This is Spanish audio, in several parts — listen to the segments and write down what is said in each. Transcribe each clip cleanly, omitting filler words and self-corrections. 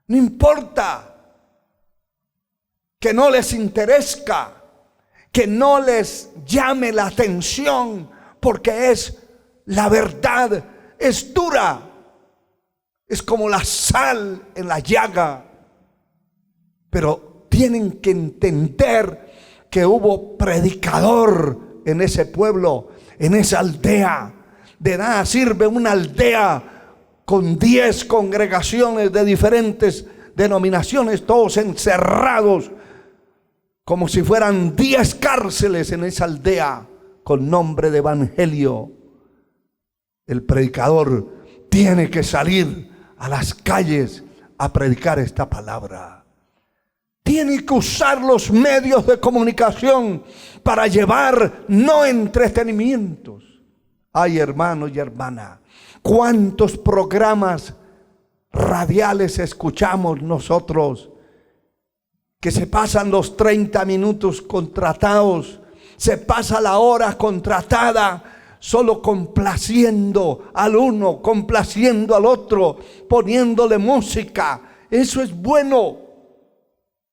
No importa que no les interesa, que no les llame la atención, porque es la verdad, es dura, es como la sal en la llaga. Pero tienen que entender que hubo predicador en ese pueblo, en esa aldea. De nada sirve una aldea con 10 congregaciones de diferentes denominaciones, todos encerrados, como si fueran 10 cárceles en esa aldea con nombre de evangelio. El predicador tiene que salir a las calles a predicar esta palabra. Tiene que usar los medios de comunicación para llevar no entretenimientos. Ay, hermano y hermana, ¿cuántos programas radiales escuchamos nosotros que se pasan los 30 minutos contratados, se pasa la hora contratada, solo complaciendo al uno, complaciendo al otro, poniéndole música? Eso es bueno,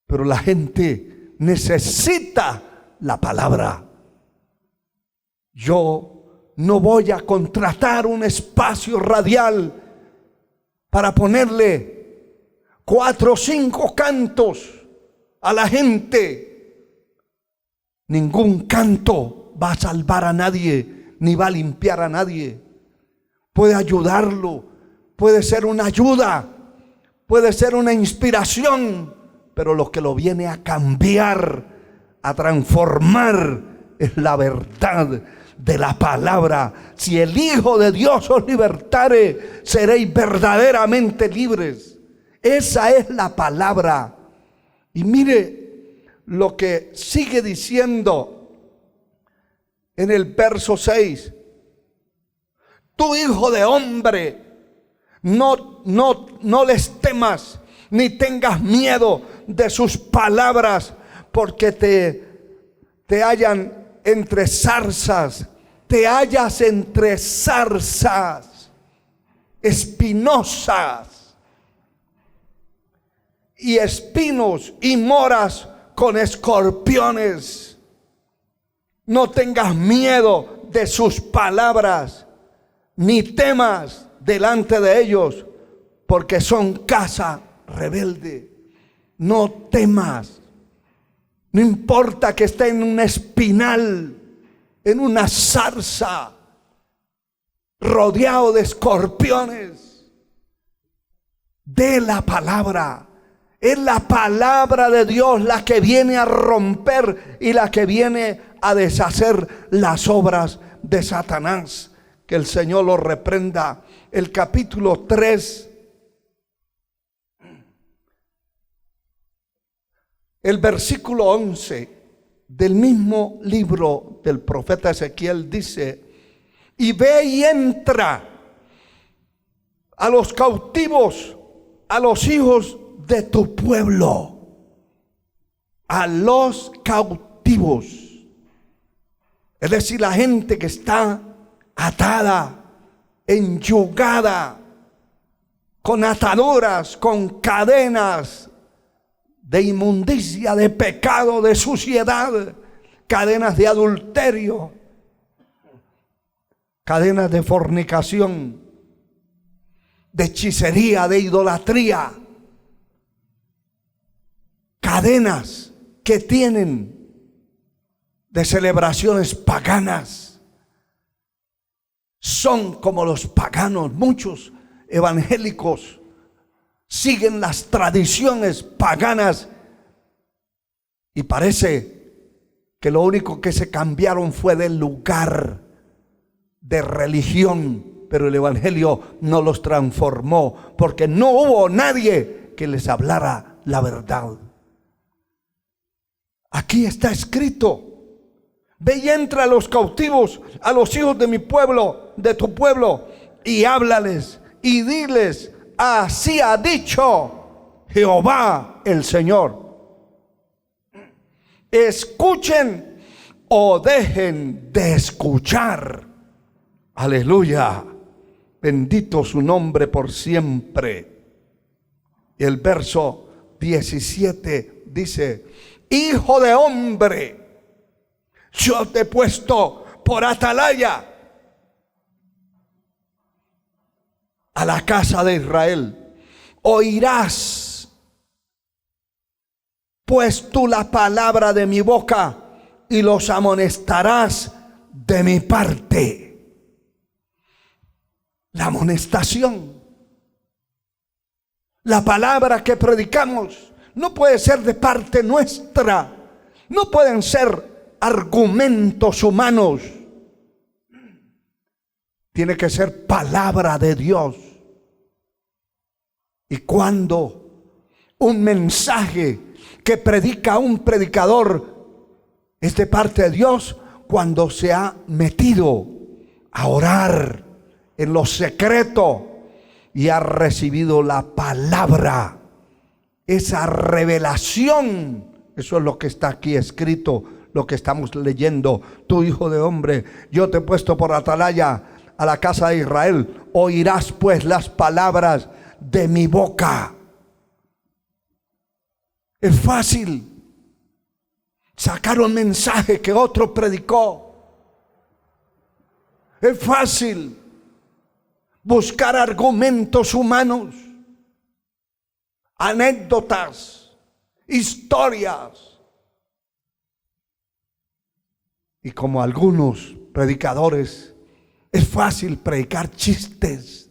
pero la gente necesita la palabra. Yo no voy a contratar un espacio radial para ponerle 4 o 5 cantos a la gente. Ningún canto va a salvar a nadie, ni va a limpiar a nadie. Puede ayudarlo, puede ser una ayuda, puede ser una inspiración, pero lo que lo viene a cambiar, a transformar, es la verdad de la palabra. Si el Hijo de Dios os libertare, seréis verdaderamente libres. Esa es la palabra. Y mire lo que sigue diciendo en el verso 6. Tú, hijo de hombre, no les temas, ni tengas miedo de sus palabras, porque te hallan entre zarzas, te hallas entre zarzas espinosas y espinos, y moras con escorpiones. No tengas miedo de sus palabras, ni temas delante de ellos, porque son casa rebelde. No temas. No importa que esté en un espinal, en una zarza, rodeado de escorpiones. De la palabra. Es la palabra de Dios la que viene a romper y la que viene a deshacer las obras de Satanás. Que el Señor lo reprenda. El capítulo 3, el versículo 11 del mismo libro del profeta Ezequiel dice: y ve y entra a los cautivos, a los hijos de tu pueblo, a los cautivos. Es decir, la gente que está atada, enyugada, con ataduras, con cadenas de inmundicia, de pecado, de suciedad, cadenas de adulterio, cadenas de fornicación, de hechicería, de idolatría, cadenas que tienen de celebraciones paganas. Son como los paganos. Muchos evangélicos siguen las tradiciones paganas y parece que lo único que se cambiaron fue del lugar de religión, pero el evangelio no los transformó, porque no hubo nadie que les hablara la verdad. Aquí está escrito: ve y entra a los cautivos, a los hijos de mi pueblo, de tu pueblo, y háblales y diles: así ha dicho Jehová el Señor. Escuchen o dejen de escuchar. Aleluya. Bendito su nombre por siempre. Y el verso 17 dice: Hijo de hombre, yo te he puesto por atalaya a la casa de Israel. Oirás pues tú la palabra de mi boca y los amonestarás de mi parte. La amonestación, la palabra que predicamos, no puede ser de parte nuestra. No pueden ser argumentos humanos. Tiene que ser palabra de Dios. Y cuando un mensaje que predica un predicador es de parte de Dios, cuando se ha metido a orar en lo secreto y ha recibido la palabra, esa revelación. Eso es lo que está aquí escrito, lo que estamos leyendo. Tú, hijo de hombre, yo te he puesto por atalaya a la casa de Israel. Oirás pues las palabras de mi boca. Es fácil sacar un mensaje que otro predicó. Es fácil buscar argumentos humanos, anécdotas, historias. Y como algunos predicadores, es fácil predicar chistes,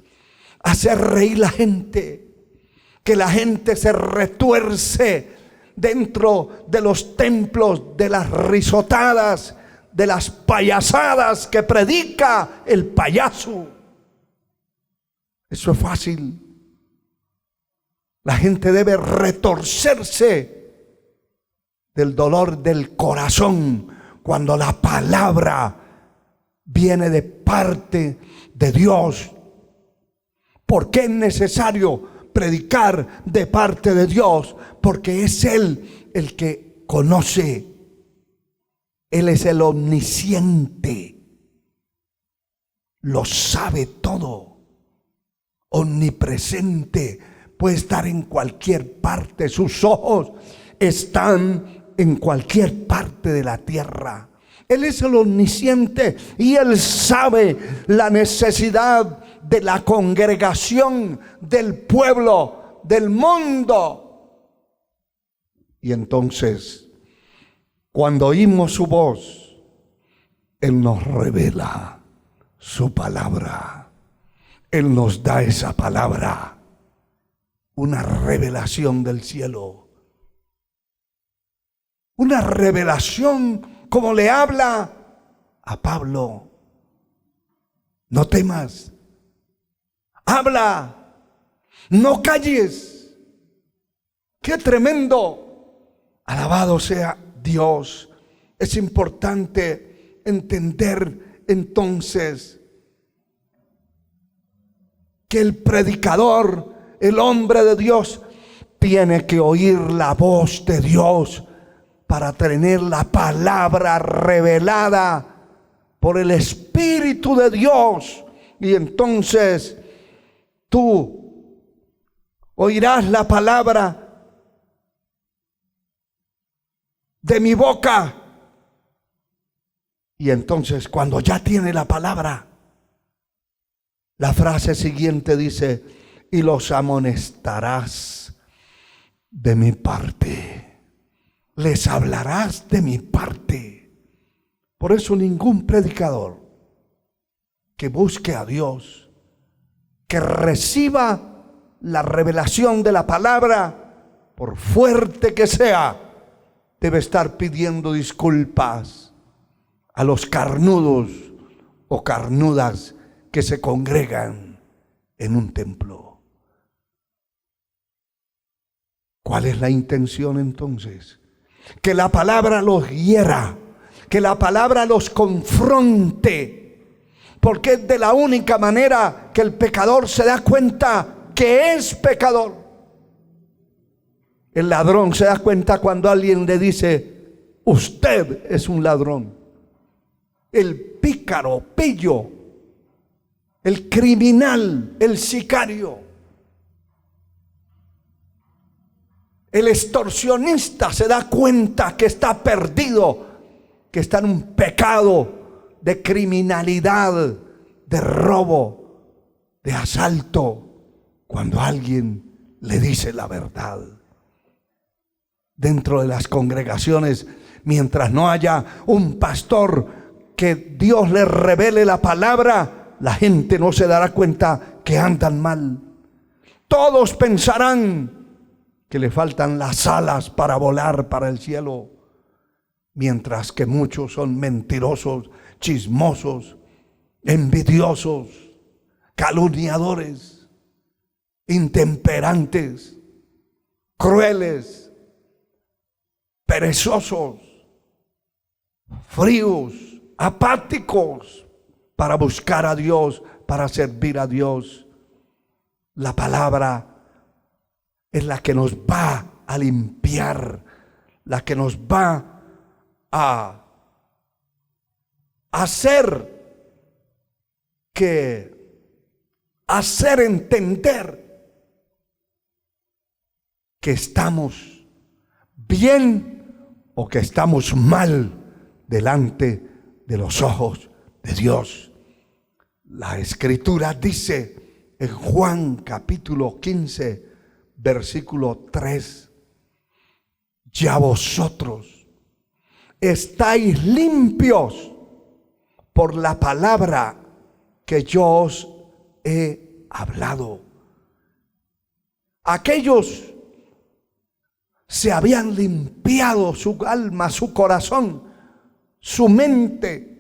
hacer reír la gente, que la gente se retuerce dentro de los templos, de las risotadas, de las payasadas que predica el payaso. Eso es fácil. La gente debe retorcerse del dolor del corazón cuando la palabra viene de parte de Dios. ¿Por qué es necesario predicar de parte de Dios? Porque es Él el que conoce. Él es el omnisciente. Lo sabe todo. Omnipresente, puede estar en cualquier parte. Sus ojos están en cualquier parte de la tierra. Él es el omnisciente y Él sabe la necesidad de la congregación, del pueblo, del mundo. Y entonces, cuando oímos su voz, Él nos revela su palabra. Él nos da esa palabra, una revelación del cielo. Una revelación como le habla a Pablo. No temas, habla, no calles. ¡Qué tremendo! Alabado sea Dios. Es importante entender entonces que el predicador, el hombre de Dios, tiene que oír la voz de Dios para tener la palabra revelada por el Espíritu de Dios. Y entonces tú oirás la palabra de mi boca. Y entonces, cuando ya tiene la palabra, la frase siguiente dice: y los amonestarás de mi parte. Les hablarás de mi parte. Por eso ningún predicador que busque a Dios, que reciba la revelación de la palabra, por fuerte que sea, debe estar pidiendo disculpas a los carnudos o carnudas que se congregan en un templo. ¿Cuál es la intención entonces? Que la palabra los hiera, que la palabra los confronte, porque es de la única manera que el pecador se da cuenta que es pecador. El ladrón se da cuenta cuando alguien le dice: usted es un ladrón. El pícaro, pillo, el criminal, el sicario, El extorsionista se da cuenta que está perdido, que está en un pecado de criminalidad, de robo, de asalto, cuando alguien le dice la verdad. Dentro de las congregaciones, mientras no haya un pastor que Dios le revele la palabra, la gente no se dará cuenta que andan mal. Todos pensarán que le faltan las alas para volar para el cielo, mientras que muchos son mentirosos, chismosos, envidiosos, calumniadores, intemperantes, crueles, perezosos, fríos, apáticos para buscar a Dios, para servir a Dios. La palabra es la que nos va a limpiar, la que nos va a hacer entender que estamos bien o que estamos mal delante de los ojos de Dios. La Escritura dice en Juan capítulo 15, versículo 3: ya vosotros estáis limpios por la palabra que yo os he hablado. Aquellos se habían limpiado su alma, su corazón, su mente.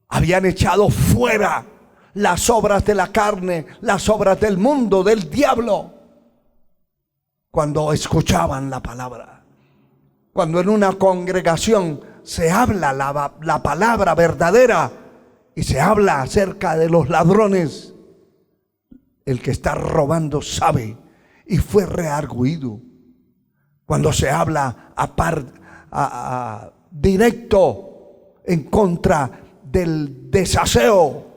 Habían echado fuera las obras de la carne, las obras del mundo, del diablo, cuando escuchaban la palabra. Cuando en una congregación se habla la palabra verdadera y se habla acerca de los ladrones, el que está robando sabe y fue redarguido. Cuando se habla directo en contra del desaseo,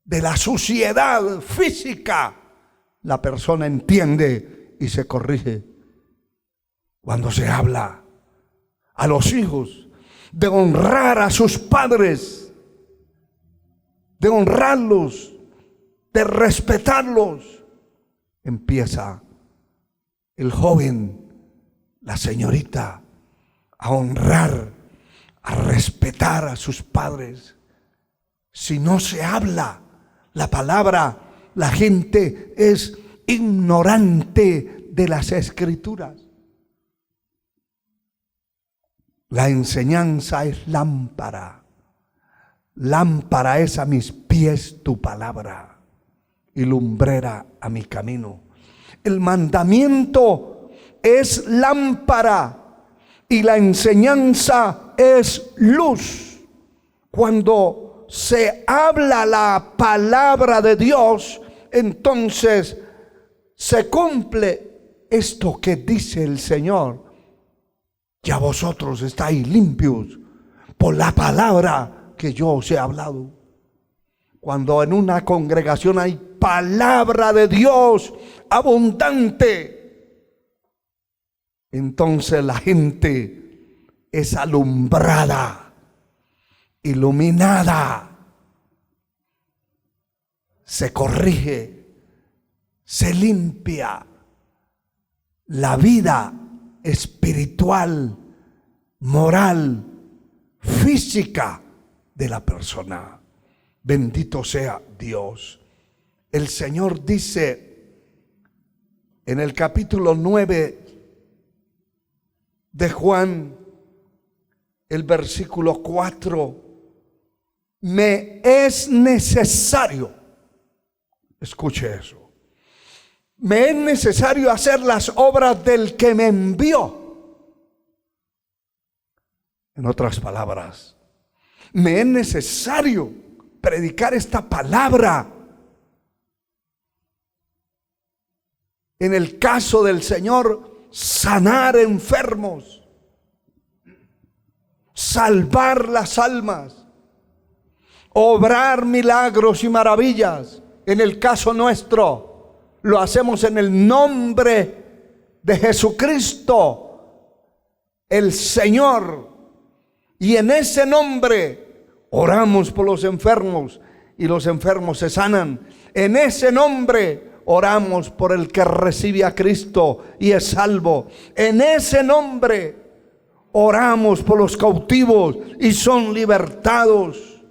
de la suciedad física, la persona entiende y se corrige. Cuando se habla a los hijos de honrar a sus padres, de honrarlos, de respetarlos, empieza el joven, la señorita, a honrar, a respetar a sus padres. Si no se habla la palabra, la gente es ignorante de las Escrituras. La enseñanza es lámpara. Lámpara es a mis pies tu palabra y lumbrera a mi camino. El mandamiento es lámpara y la enseñanza es luz. Cuando se habla la palabra de Dios, entonces se cumple esto que dice el Señor: ya vosotros estáis limpios por la palabra que yo os he hablado. Cuando en una congregación hay palabra de Dios abundante, entonces la gente es alumbrada, iluminada, se corrige, se limpia. La vida espiritual, moral, física de la persona. Bendito sea Dios. El Señor dice en el capítulo 9 de Juan, el versículo 4: me es necesario, escuche eso, me es necesario hacer las obras del que me envió. En otras palabras, me es necesario predicar esta palabra. En el caso del Señor, sanar enfermos, salvar las almas, obrar milagros y maravillas. En el caso nuestro, lo hacemos en el nombre de Jesucristo, el Señor. Y en ese nombre oramos por los enfermos y los enfermos se sanan. En ese nombre oramos por el que recibe a Cristo y es salvo. En ese nombre oramos por los cautivos y son libertados.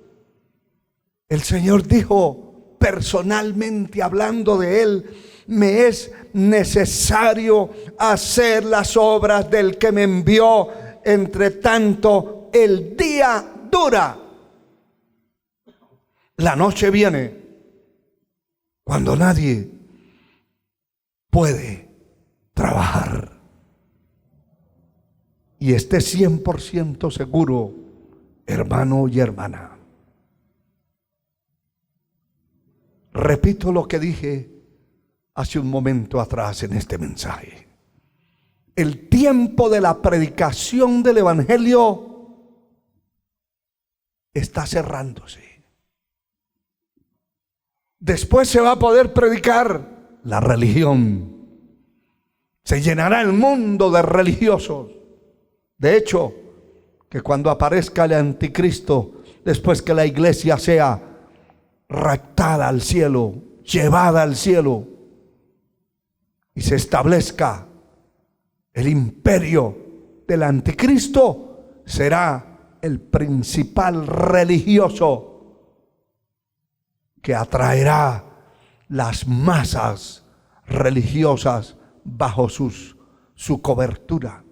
El Señor dijo personalmente, hablando de Él: me es necesario hacer las obras del que me envió, entre tanto el día dura. La noche viene cuando nadie puede trabajar. Y esté 100% seguro, hermano y hermana. Repito lo que dije hace un momento atrás en este mensaje. El tiempo de la predicación del Evangelio está cerrándose. Después se va a poder predicar la religión. Se llenará el mundo de religiosos. De hecho, que cuando aparezca el anticristo, después que la iglesia sea raptada al cielo, llevada al cielo, y se establezca el imperio del anticristo, será el principal religioso que atraerá las masas religiosas bajo su cobertura.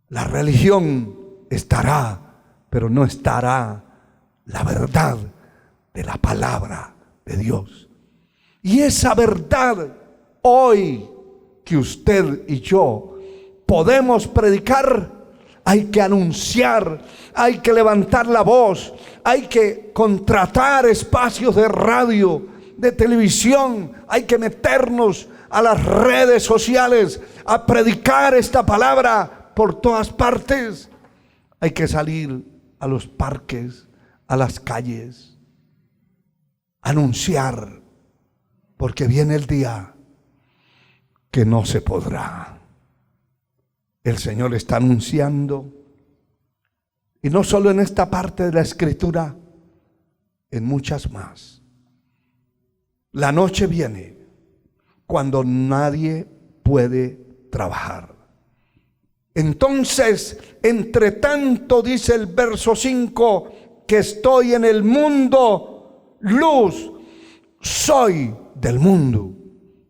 La religión estará, pero no estará la verdad de la palabra de Dios. Y esa verdad hoy que usted y yo podemos predicar, hay que anunciar, hay que levantar la voz, hay que contratar espacios de radio, de televisión, hay que meternos a las redes sociales a predicar esta palabra por todas partes. Hay que salir a los parques, a las calles, anunciar, porque viene el día que no se podrá. El Señor está anunciando, y no solo en esta parte de la Escritura, en muchas más. La noche viene cuando nadie puede trabajar. Entonces, entre tanto, dice el verso 5, que estoy en el mundo, luz soy del mundo.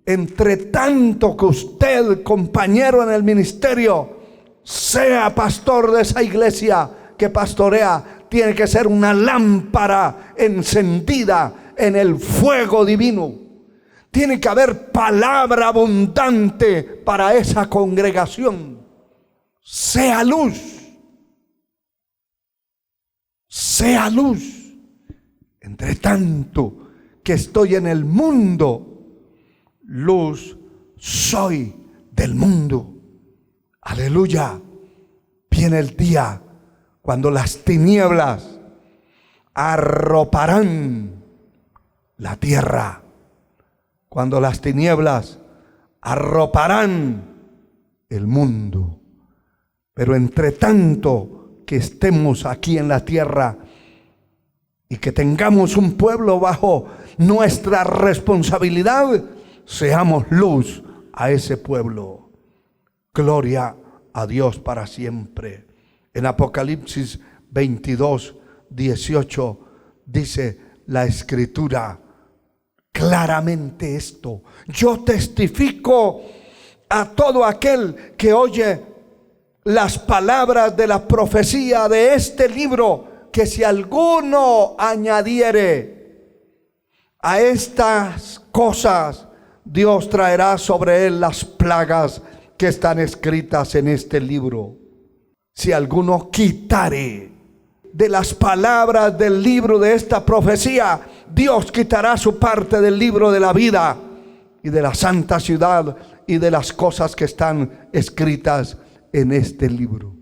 Entre tanto que usted, compañero en el ministerio, sea pastor de esa iglesia que pastorea, tiene que ser una lámpara encendida en el fuego divino. Tiene que haber palabra abundante para esa congregación. Sea luz. Sea luz. Entre tanto que estoy en el mundo, luz soy del mundo. Aleluya. Viene el día cuando las tinieblas arroparán la tierra. Cuando las tinieblas arroparán el mundo. Pero entre tanto que estemos aquí en la tierra y que tengamos un pueblo bajo nuestra responsabilidad, seamos luz a ese pueblo. Gloria a Dios para siempre. En Apocalipsis 22, 18 dice la Escritura claramente esto: yo testifico a todo aquel que oye las palabras de la profecía de este libro, que si alguno añadiere a estas cosas, Dios traerá sobre él las plagas que están escritas en este libro. Si alguno quitare de las palabras del libro de esta profecía, Dios quitará su parte del libro de la vida y de la santa ciudad y de las cosas que están escritas en este libro.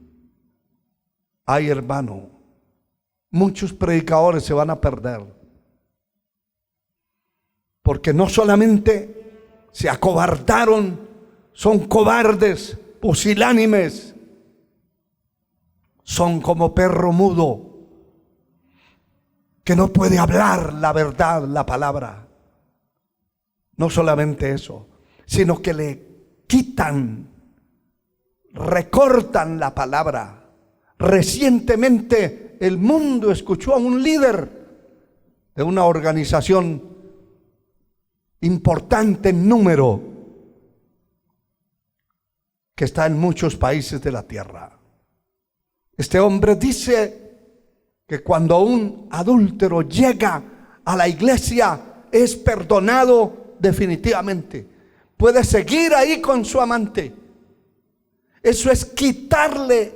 Ay, hermano, muchos predicadores se van a perder, porque no solamente se acobardaron, son cobardes, pusilánimes, son como perro mudo que no puede hablar la verdad, la palabra. No solamente eso, sino que le quitan, recortan la palabra. Recientemente el mundo escuchó a un líder de una organización importante en número que está en muchos países de la tierra. Este hombre dice que cuando un adúltero llega a la iglesia es perdonado definitivamente. Puede seguir ahí con su amante. Eso es quitarle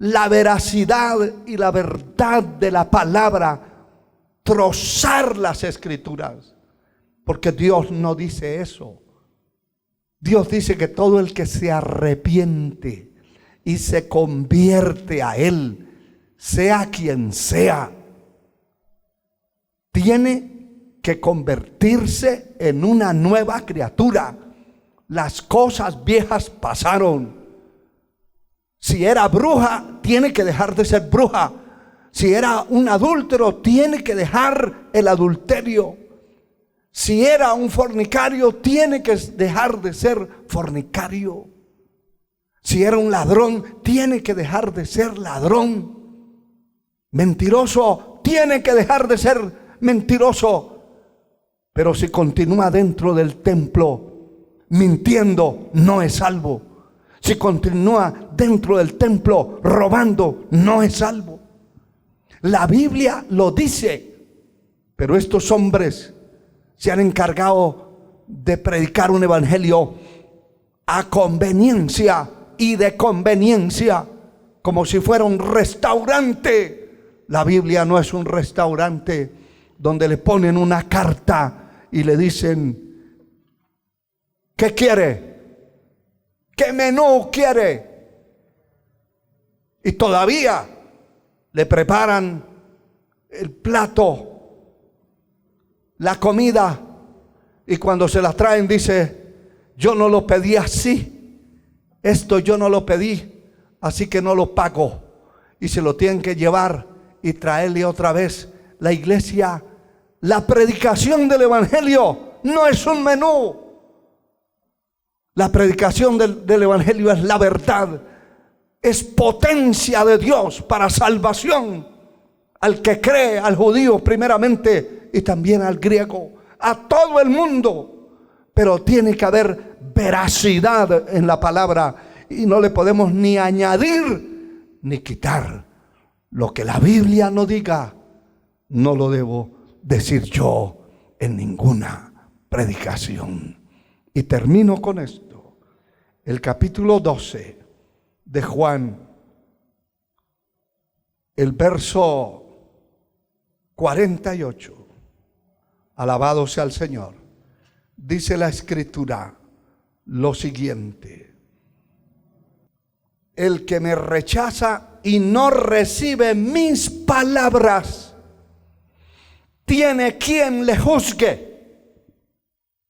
la veracidad y la verdad de la palabra, trozar las escrituras, porque Dios no dice eso. Dios dice que todo el que se arrepiente y se convierte a Él, sea quien sea, tiene que convertirse en una nueva criatura. Las cosas viejas pasaron. Si era bruja, tiene que dejar de ser bruja. Si era un adúltero, tiene que dejar el adulterio. Si era un fornicario, tiene que dejar de ser fornicario. Si era un ladrón, tiene que dejar de ser ladrón. Mentiroso, tiene que dejar de ser mentiroso. Pero si continúa dentro del templo mintiendo, no es salvo. Si continúa dentro del templo robando, no es salvo. La Biblia lo dice, pero estos hombres se han encargado de predicar un evangelio a conveniencia y de conveniencia, como si fuera un restaurante. La Biblia no es un restaurante donde le ponen una carta y le dicen: ¿qué quiere? ¿Qué menú quiere? Y todavía le preparan el plato, la comida, y cuando se la traen dice: yo no lo pedí así, esto yo no lo pedí, así que no lo pago. Y se lo tienen que llevar y traerle otra vez. La iglesia, la predicación del evangelio no es un menú. La predicación del evangelio es la verdad, es potencia de Dios para salvación al que cree, al judío primeramente y también al griego, a todo el mundo. Pero tiene que haber veracidad en la palabra y no le podemos ni añadir ni quitar. Lo que la Biblia no diga, no lo debo decir yo en ninguna predicación. Y termino con esto. El capítulo 12 de Juan, el verso 48. Alabado sea el Señor. Dice la Escritura lo siguiente: el que me rechaza y no recibe mis palabras, tiene quien le juzgue.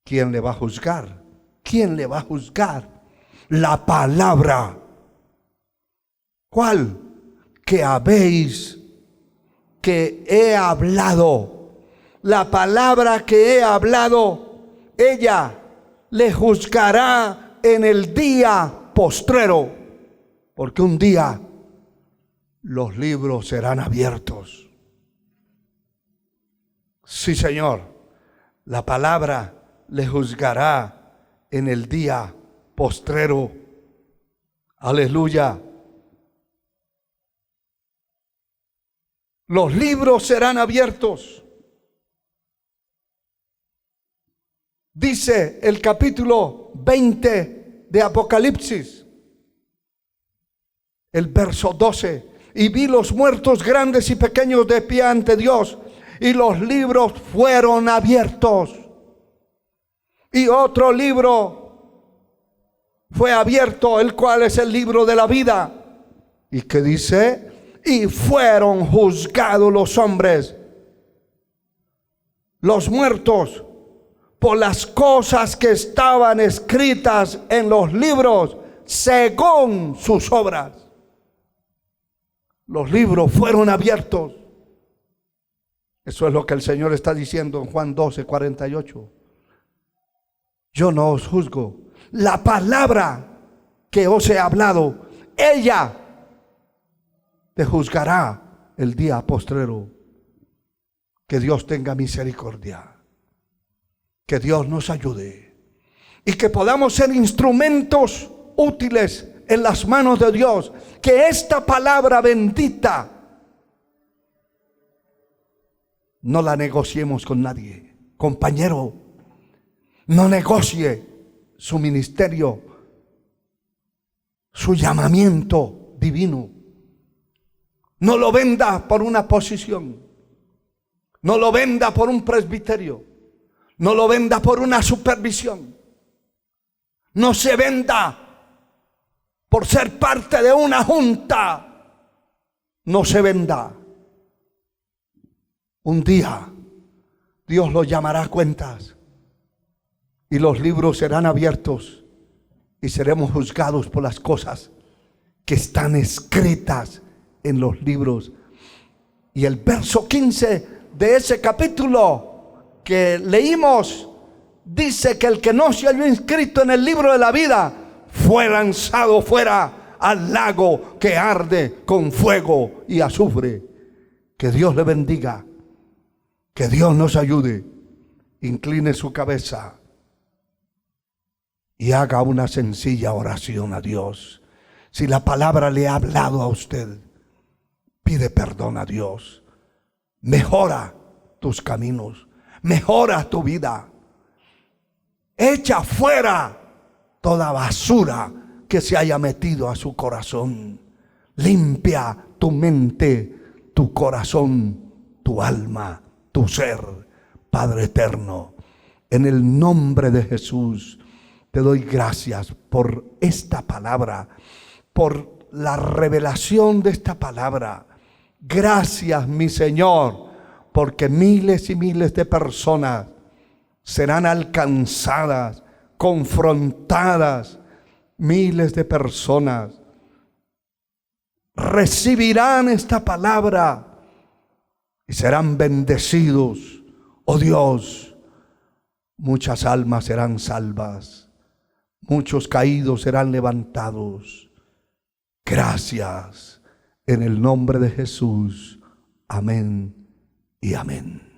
¿Quién le va a juzgar? ¿Quién le va a juzgar? La palabra. ¿Cuál? Que habéis, que he hablado. La palabra que he hablado, ella le juzgará en el día postrero, porque un día los libros serán abiertos. Sí, Señor, la palabra le juzgará en el día postrero. Aleluya. Los libros serán abiertos. Dice el capítulo 20 de Apocalipsis, el verso 12: y vi los muertos grandes y pequeños de pie ante Dios, y los libros fueron abiertos. Y otro libro fue abierto, el cual es el libro de la vida. ¿Y qué dice? Y fueron juzgados los hombres, los muertos, por las cosas que estaban escritas en los libros según sus obras. Los libros fueron abiertos. Eso es lo que el Señor está diciendo en Juan 12:48. Yo no os juzgo. La palabra que os he hablado, ella te juzgará el día postrero. Que Dios tenga misericordia. Que Dios nos ayude. Y que podamos ser instrumentos útiles en las manos de Dios. Que esta palabra bendita no la negociemos con nadie. Compañero, no negocie su ministerio, su llamamiento divino. No lo venda por una posición. No lo venda por un presbiterio. No lo venda por una supervisión. No se venda por ser parte de una junta. No se venda. Un día Dios lo llamará a cuentas y los libros serán abiertos y seremos juzgados por las cosas que están escritas en los libros. Y el verso 15 de ese capítulo que leímos dice que el que no se halló inscrito en el libro de la vida fue lanzado fuera al lago que arde con fuego y azufre. Que Dios le bendiga. Que Dios nos ayude. Incline su cabeza y haga una sencilla oración a Dios. Si la palabra le ha hablado a usted, pide perdón a Dios. Mejora tus caminos. Mejora tu vida. Echa fuera toda basura que se haya metido a su corazón. Limpia tu mente, tu corazón, tu alma, tu ser. Padre eterno, en el nombre de Jesús, te doy gracias por esta palabra, por la revelación de esta palabra. Gracias, mi Señor, porque miles y miles de personas serán alcanzadas, confrontadas. Miles de personas recibirán esta palabra y serán bendecidos. Oh Dios, muchas almas serán salvas, muchos caídos serán levantados. Gracias en el nombre de Jesús. Amén y amén.